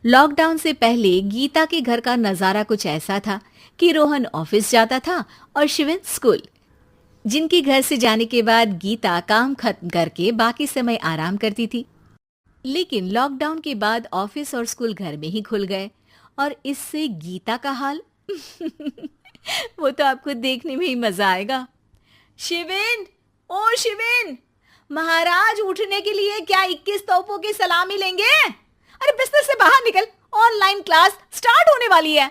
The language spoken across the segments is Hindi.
लॉकडाउन से पहले गीता के घर का नजारा कुछ ऐसा था कि रोहन ऑफिस जाता था और शिवन स्कूल। जिनके घर से जाने के बाद गीता काम खत्म करके बाकी समय आराम करती थी। लेकिन लॉकडाउन के बाद ऑफिस और स्कूल घर में ही खुल गए और इससे गीता का हाल वो तो आपको देखने में ही मजा आएगा। शिविन, ओ शिविन, महाराज उठने के लिए क्या 21 तोपों की सलामी लेंगे? अरे बिस्तर से बाहर निकल, ऑनलाइन क्लास स्टार्ट होने वाली है।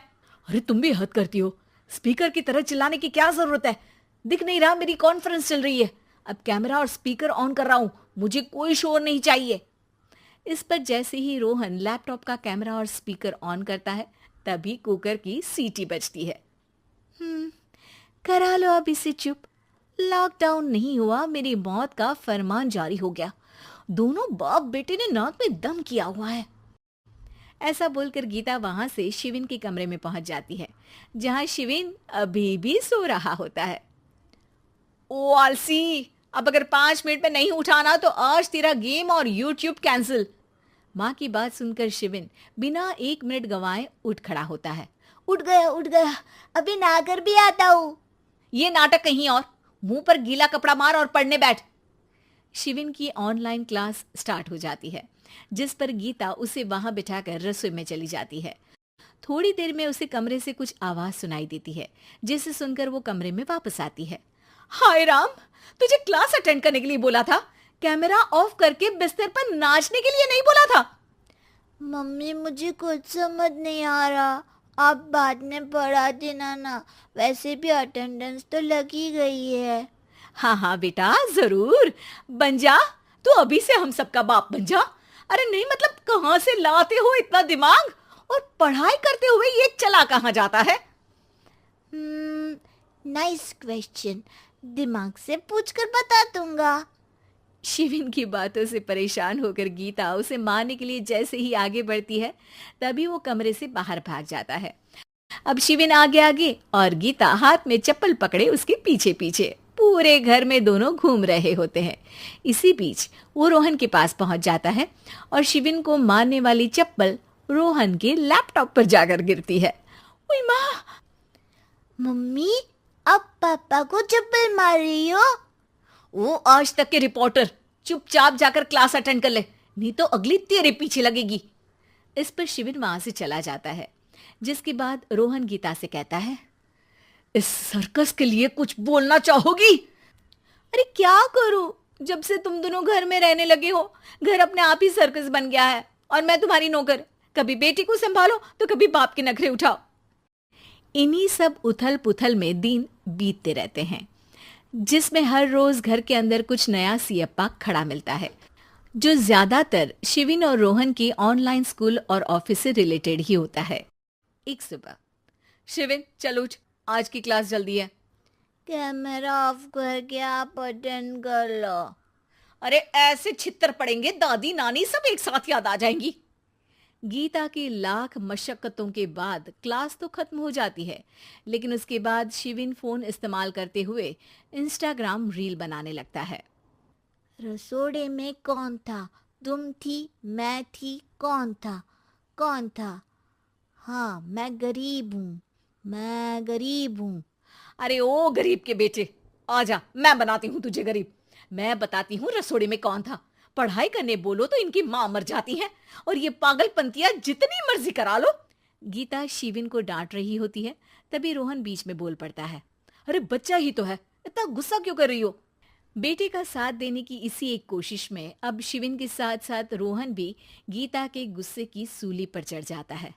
अरे तुम भी हद करती हो, स्पीकर की तरह चिल्लाने की क्या जरूरत है? दिख नहीं रहा मेरी कॉन्फ्रेंस चल रही है। अब कैमरा और स्पीकर ऑन कर रहा हूं, मुझे कोई शोर नहीं चाहिए। इस पर जैसे ही रोहन लैपटॉप का कैमरा और स्पीकर ऑन करता है तभी कुकर की सीटी बजती है। करा लो अब इसे चुप। लॉकडाउन नहीं हुआ, मेरी मौत का फरमान जारी हो गया। दोनों बाप बेटे ने नाक में दम किया हुआ है। ऐसा बोलकर गीता वहां से शिविन के कमरे में पहुंच जाती है, जहां शिविन अभी भी सो रहा होता है। ओ आलसी, अब अगर 5 मिनट में नहीं उठाना तो आज तेरा गेम और यूट्यूब कैंसिल। माँ की बात सुनकर शिविन बिना 1 मिनट गंवाए उठ खड़ा होता है। उठ गया, अभी नहाकर भी आता हूँ। ये नाटक कहीं और, मुंह पर गीला कपड़ा मार और पढ़ने बैठ। शिविन की ऑनलाइन क्लास स्टार्ट हो जाती है, जिस पर गीता उसे वहां बिठाकर रसोई में चली जाती है। थोड़ी देर में उसे कमरे से कुछ आवाज सुनाई देती है, जिसे सुनकर वो कमरे में वापस आती है। हाय राम, तुझे क्लास अटेंड करने के लिए बोला था, कैमरा ऑफ करके बिस्तर पर नाचने के लिए नहीं बोला था। मम्मी मुझे कुछ समझ नहीं आ रहा, आप बाद में पढ़ा देना ना, वैसे भी अटेंडेंस तो लगी गई है। हाँ हाँ बेटा, जरूर बन जा। तू अभी से हम सबका बाप बन जा। अरे नहीं मतलब कहाँ से लाते हो इतना दिमाग, और पढ़ाई करते हुए ये चला कहाँ जाता है? नाइस क्वेश्चन, दिमाग से पूछकर बता दूंगा। शिविन की बातों से परेशान होकर गीता उसे मारने के लिए जैसे ही आगे बढ़ती है तभी वो कमरे से बाहर भाग जाता है। अब शिविन आगे आगे और गीता हाथ में चप्पल पकड़े उसके पीछे पीछे पूरे घर में दोनों घूम रहे होते हैं। इसी बीच वो रोहन के पास पहुंच जाता है और शिविन को मारने वाली चप्पल रोहन के लैपटॉप पर जाकर गिरती है। ओए माँ! मम्मी, अब पापा को चप्पल मार रही हो? वो आज तक के रिपोर्टर, चुपचाप जाकर क्लास अटेंड कर ले, नहीं तो अगली तेरे पीछे लगेगी। इस पर शिविन वहां से चला जाता है, जिसके बाद रोहन गीता से कहता है, इस सर्कस के लिए कुछ बोलना चाहोगी? अरे क्या करूं, जब से तुम दोनों घर में रहने लगे हो, घर अपने आप ही सर्कस बन गया है और मैं तुम्हारी नौकर। कभी बेटी को संभालो तो कभी बाप के नखरे उठाओ। इन्हीं सब उथल पुथल में दिन बीतते रहते हैं, जिसमें हर रोज घर के अंदर कुछ नया सियप्पा खड़ा मिलता है, जो ज्यादातर शिविन और रोहन के ऑनलाइन स्कूल और ऑफिस से रिलेटेड ही होता है। एक सुबह, शिविन चल उठ, आज की क्लास जल्दी है। कैमरा ऑफ करके आप अटेंड कर लो। अरे ऐसे छित्तर पड़ेंगे, दादी नानी सब एक साथ याद आ जाएंगी। गीता की लाख मशक्कतों के बाद क्लास तो खत्म हो जाती है, लेकिन उसके बाद शिविन फोन इस्तेमाल करते हुए इंस्टाग्राम रील बनाने लगता है। रसोड़े में कौन था? तुम थी, मैं थी, कौन था? कौन था? हाँ, मैं गरीब हूँ। अरे ओ गरीब के बेटे, आजा, मैं बनाती हूँ तुझे गरीब। मैं बताती हूँ रसोड़े में कौन था। पढ़ाई करने बोलो तो इनकी माँ मर जाती है, और ये पागलपंतियां जितनी मर्जी करा लो। गीता शिविन को डांट रही होती है, तभी रोहन बीच में बोल पड़ता है। अरे बच्चा ही तो है, इतना गुस्सा क्यों कर रही हो? बेटे का साथ देने की इसी एक कोशिश में अब शिविन के साथ साथ रोहन भी गीता के गुस्से की सूली पर चढ़ जाता है।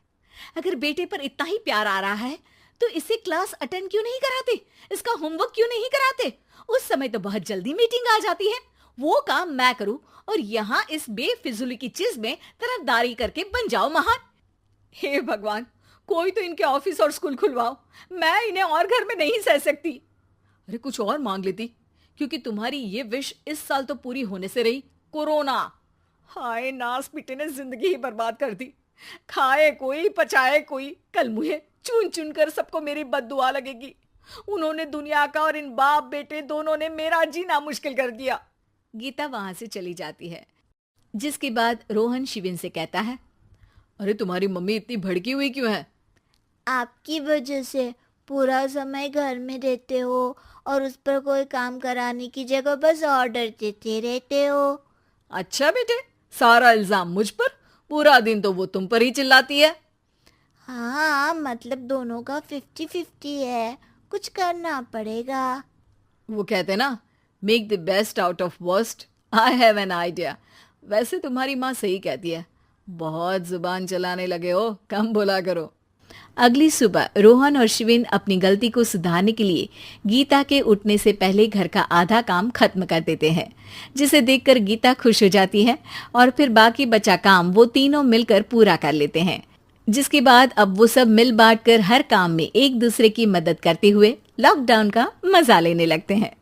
अगर बेटे पर इतना ही प्यार आ रहा है तो इसे क्लास अटेंड क्यों नहीं कराते, इसका होमवर्क क्यों नहीं कराते? उस समय तो बहुत जल्दी मीटिंग आ जाती है, वो काम मैं करूं और यहाँ इस बेफिजुली की चीज में तरफदारी करके बन जाओ महान। हे भगवान, कोई तो इनके ऑफिस और स्कूल खुलवाओ, मैं इन्हें और घर में नहीं सह सकती। अरे कुछ और मांग लेती, क्योंकि तुम्हारी ये विश इस साल तो पूरी होने से रही, कोरोना। हाय नास बेटे ने जिंदगी ही बर्बाद कर दी। खाए कोई पचाए कोई, कल मुझे चुन चुन कर सबको मेरी बद्दुआ लगेगी। उन्होंने दुनिया का और इन बाप बेटे दोनों ने मेरा जीना मुश्किल कर दिया। गीता वहां से चली जाती है, जिसके बाद रोहन शिविन से कहता है, अरे तुम्हारी मम्मी इतनी भड़की हुई क्यों है? आपकी वजह से पूरा समय घर में रहते हो और उस पर कोई काम कराने की जगह बस ऑर्डर देते रहते हो। अच्छा बेटे, सारा इल्जाम मुझ पर? पूरा दिन तो वो तुम पर ही चिल्लाती है। हाँ, मतलब दोनों का 50-50 है, कुछ करना पड़ेगा। वो कहते ना, make the best out of worst. I have an idea. वैसे तुम्हारी माँ सही कहती है, बहुत जुबान चलाने लगे हो, कम बोला करो। अगली सुबह रोहन और शिविन अपनी गलती को सुधारने के लिए गीता के उठने से पहले घर का आधा काम खत्म कर देते हैं, जिसे देखकर गीता खुश हो जाती है और फिर बाकी बचा काम वो तीनों मिलकर पूरा कर लेते हैं। जिसके बाद अब वो सब मिल बांट कर हर काम में एक दूसरे की मदद करते हुए लॉकडाउन का मजा लेने लगते हैं।